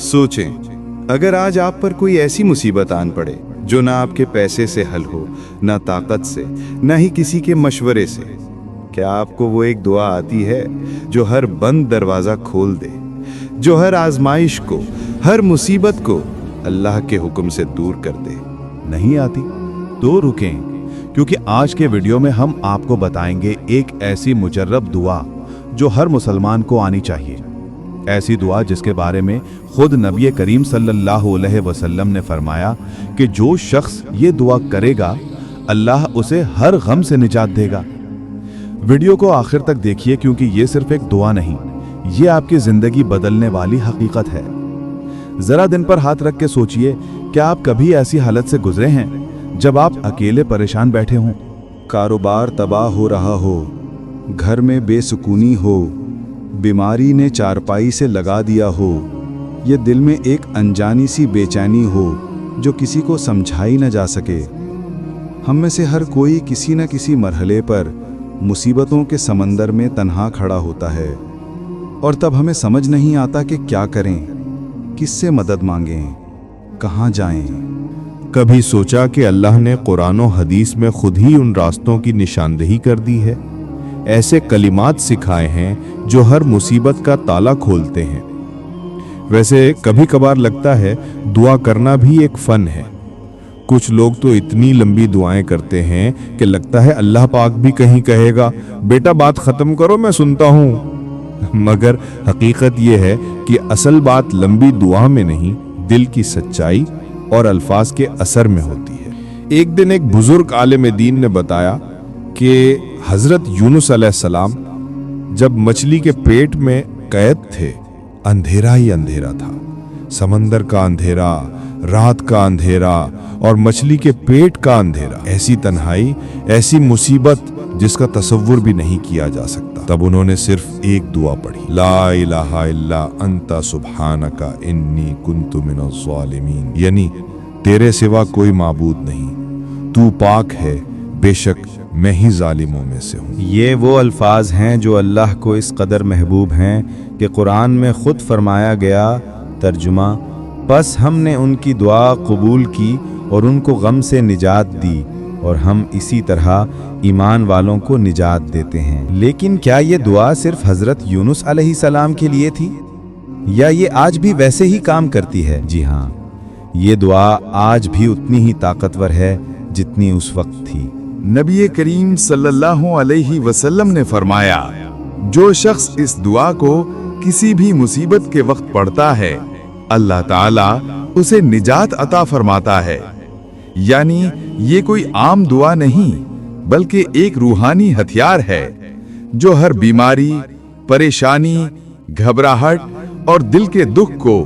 सोचें, अगर आज आप पर कोई ऐसी मुसीबत आन पड़े जो ना आपके पैसे से हल हो, ना ताकत से, ना ही किसी के मशवरे से, क्या आपको वो एक दुआ आती है जो हर बंद दरवाज़ा खोल दे, जो हर आजमाइश को, हर मुसीबत को अल्लाह के हुक्म से दूर कर दे? नहीं आती तो रुकें, क्योंकि आज के वीडियो में हम आपको बताएंगे एक ऐसी मुजर्रब दुआ जो हर मुसलमान को आनी चाहिए। ऐसी दुआ जिसके बारे में खुद नबी करीम सल्लल्लाहु अलैहि वसल्लम ने फरमाया कि जो शख्स ये दुआ करेगा अल्लाह उसे हर गम से निजात देगा। वीडियो को आखिर तक देखिए, क्योंकि ये सिर्फ एक दुआ नहीं, ये आपकी जिंदगी बदलने वाली हकीकत है। जरा दिन पर हाथ रख के सोचिए, क्या आप कभी ऐसी हालत से गुजरे हैं जब आप अकेले परेशान बैठे हों? कारोबार तबाह हो रहा हो, घर में बेसुकूनी हो, बीमारी ने चारपाई से लगा दिया हो, ये दिल में एक अनजानी सी बेचैनी हो जो किसी को समझाई न जा सके। हम में से हर कोई किसी न किसी मरहले पर मुसीबतों के समंदर में तन्हा खड़ा होता है, और तब हमें समझ नहीं आता कि क्या करें, किससे मदद मांगें, कहाँ जाएं। कभी सोचा कि अल्लाह ने कुरान और हदीस में खुद ही उन रास्तों की निशानदेही कर दी है, ऐसे कलिमात सिखाए हैं जो हर मुसीबत का ताला खोलते हैं। वैसे कभी कभार लगता है दुआ करना भी एक फ़न है। कुछ लोग तो इतनी लंबी दुआएं करते हैं कि लगता है अल्लाह पाक भी कहीं कहेगा बेटा बात ख़त्म करो मैं सुनता हूँ। मगर हकीकत ये है कि असल बात लंबी दुआ में नहीं, दिल की सच्चाई और अल्फाज के असर में होती है। एक दिन एक बुजुर्ग आलिम दीन ने बताया कि हज़रत यूनुस अलैहिस्सलाम जब मछली के पेट में कैद थे, अंधेरा ही अंधेरा था, समंदर का अंधेरा, रात का अंधेरा और मछली के पेट का अंधेरा। ऐसी तन्हाई, ऐसी मुसीबत जिसका तसव्वुर भी नहीं किया जा सकता। तब उन्होंने सिर्फ एक दुआ पढ़ी, ला इलाहा इल्ला अंता सुब्हानका इन्नी कुन्तु मिनज़ ज़ालिमीन, यानी तेरे सिवा कोई माबूद नहीं, तू पाक है, बेशक मैं ही जालिमों में से हूँ। ये वो अल्फाज हैं जो अल्लाह को इस कदर महबूब हैं कि कुरान में खुद फरमाया गया, तर्जुमा, बस हमने उनकी दुआ कबूल की और उनको गम से निजात दी, और हम इसी तरह ईमान वालों को निजात देते हैं। लेकिन क्या ये दुआ सिर्फ हज़रत यूनुस अलैहिस्सलाम के लिए थी, या ये आज भी वैसे ही काम करती है? जी हाँ, ये दुआ आज भी उतनी ही ताकतवर है जितनी उस वक्त थी। नबी करीम सल्लल्लाहु अलैहि वसल्लम ने फरमाया, जो शख्स इस दुआ को किसी भी मुसीबत के वक्त पढ़ता है, अल्लाह ताला उसे निजात अता फरमाता है। यानी ये कोई आम दुआ नहीं, बल्कि एक रूहानी हथियार है जो हर बीमारी, परेशानी, घबराहट और दिल के दुख को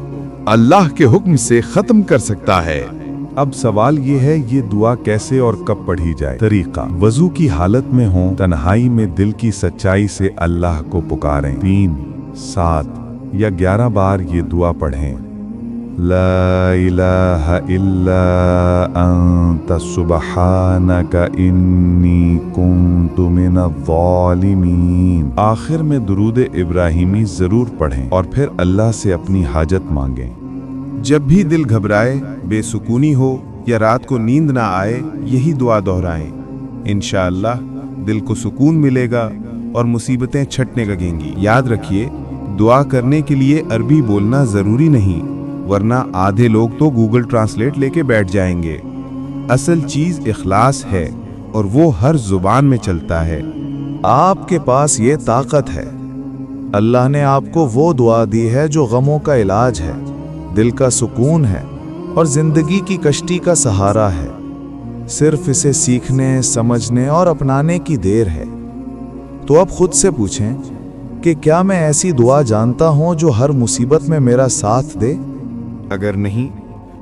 अल्लाह के हुक्म से खत्म कर सकता है। अब सवाल ये है, ये दुआ कैसे और कब पढ़ी जाए? तरीका, वजू की हालत में हो, तन्हाई में दिल की सच्चाई से अल्लाह को पुकारें। 3, 7 या 11 बार ये दुआ पढ़ें। ला इलाहा इल्ला अंता सुब्हानका इन्नी कुन्तु मिनज़ ज़ालिमीन। आखिर में दुरूद इब्राहिमी जरूर पढ़ें और फिर अल्लाह से अपनी हाजत मांगें। जब भी दिल घबराए, बेसुकूनी हो या रात को नींद ना आए, यही दुआ दोहराएं। इंशाअल्लाह दिल को सुकून मिलेगा और मुसीबतें छटने लगेंगी। याद रखिए, दुआ करने के लिए अरबी बोलना ज़रूरी नहीं, वरना आधे लोग तो गूगल ट्रांसलेट लेके बैठ जाएंगे। असल चीज़ इखलास है और वो हर जुबान में चलता है। आपके पास ये ताकत है। अल्लाह ने आपको वो दुआ दी है जो गमों का इलाज है, दिल का सुकून है और जिंदगी की कश्ती का सहारा है। सिर्फ इसे सीखने, समझने और अपनाने की देर है। तो अब खुद से पूछें कि क्या मैं ऐसी दुआ जानता हूं जो हर मुसीबत में मेरा साथ दे? अगर नहीं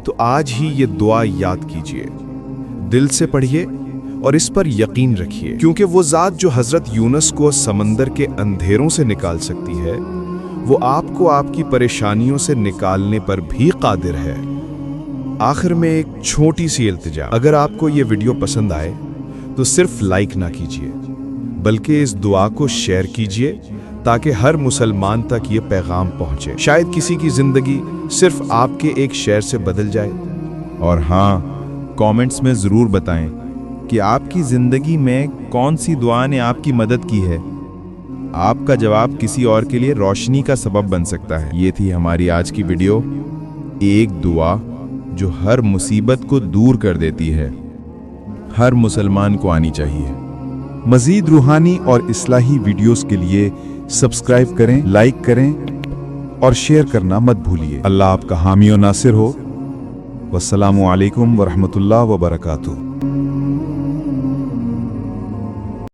तो आज ही ये दुआ याद कीजिए, दिल से पढ़िए और इस पर यकीन रखिए, क्योंकि वो ज़ात जो हज़रत यूनुस को समंदर के अंधेरों से निकाल सकती है, वो आपको आपकी परेशानियों से निकालने पर भी कादिर है। आखिर में एक छोटी सी इल्तिजा, अगर आपको ये वीडियो पसंद आए तो सिर्फ लाइक ना कीजिए, बल्कि इस दुआ को शेयर कीजिए تاکہ ہر مسلمان تک یہ پیغام پہنچے۔ شاید کسی کی زندگی صرف آپ کے ایک شعر سے بدل جائے۔ اور ہاں، کامنٹس میں ضرور بتائیں کہ آپ کی زندگی میں کون سی دعا نے آپ کی مدد کی ہے۔ آپ کا جواب کسی اور کے لیے روشنی کا سبب بن سکتا ہے۔ یہ تھی ہماری آج کی ویڈیو، ایک دعا جو ہر مصیبت کو دور کر دیتی ہے۔ ہر مسلمان کو آنی چاہیے۔ مزید روحانی اور اصلاحی ویڈیوز کے لیے سبسکرائب کریں، لائک کریں اور شیئر کرنا مت بھولیے۔ اللہ آپ کا حامی و ناصر ہو۔ والسلام علیکم ورحمۃ اللہ وبرکاتہ۔